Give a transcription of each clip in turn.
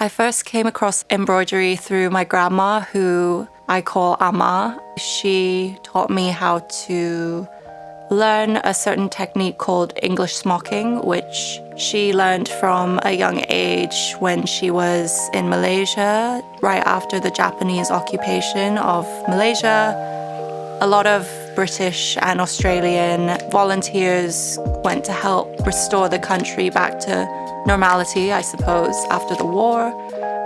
I first came across embroidery through my grandma, who I call Ama. She taught me how to learn a certain technique called English smocking, which she learned from a young age when she was in Malaysia, right after the Japanese occupation of Malaysia. A lot of British and Australian volunteers went to help restore the country back to normality, I suppose, after the war.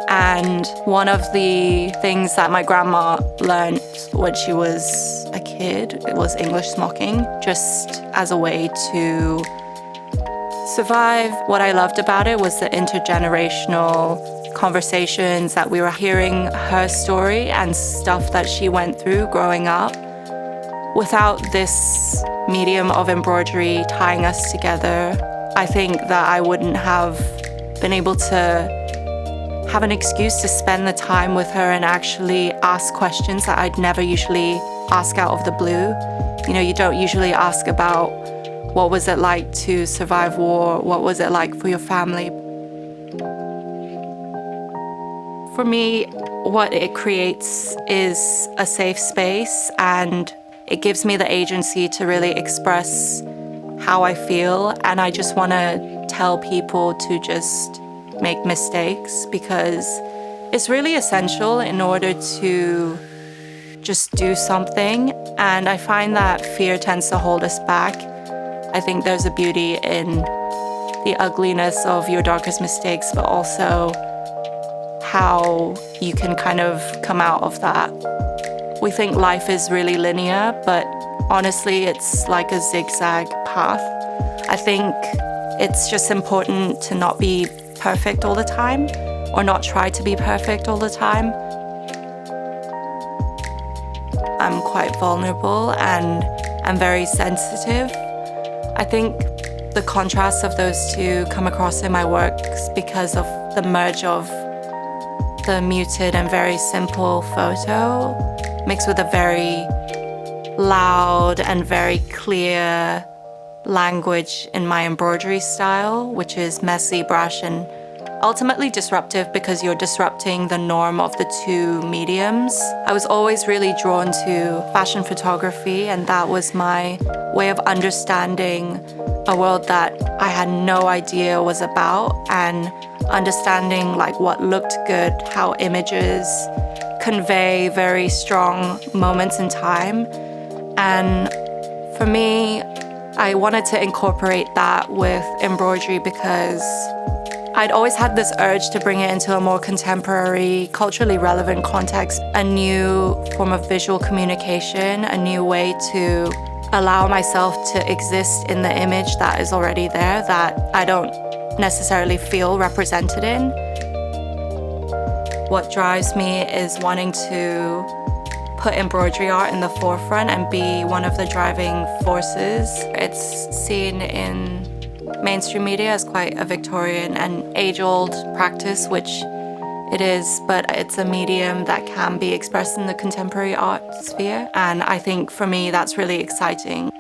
And one of the things that my grandma learned when she was a kid, it was English smocking, just as a way to survive. What I loved about it was the intergenerational conversations that we were hearing her story and stuff that she went through growing up. Without this medium of embroidery tying us together, I think that I wouldn't have been able to have an excuse to spend the time with her and actually ask questions that I'd never usually ask out of the blue. You know, you don't usually ask about what was it like to survive war, what was it like for your family. For me, what it creates is a safe space, and it gives me the agency to really express how I feel. And I just want to tell people to just make mistakes, because it's really essential in order to just do something. And I find that fear tends to hold us back. I think there's a beauty in the ugliness of your darkest mistakes, but also how you can kind of come out of that. We think life is really linear, but honestly, it's like a zigzag path. I think it's just important to not be perfect all the time, or not try to be perfect all the time. I'm quite vulnerable and I'm very sensitive. I think the contrast of those two come across in my works because of the merge of the muted and very simple photo mixed with a very loud and very clear language in my embroidery style, which is messy, brash, and ultimately disruptive because you're disrupting the norm of the two mediums. I was always really drawn to fashion photography, and that was my way of understanding a world that I had no idea was about, and understanding like what looked good, how images convey very strong moments in time. And for me, I wanted to incorporate that with embroidery because I'd always had this urge to bring it into a more contemporary, culturally relevant context, a new form of visual communication, a new way to allow myself to exist in the image that is already there, that I don't necessarily feel represented in. What drives me is wanting to put embroidery art in the forefront and be one of the driving forces. It's seen in mainstream media as quite a Victorian and age-old practice, which it is, but it's a medium that can be expressed in the contemporary art sphere. And I think for me, that's really exciting.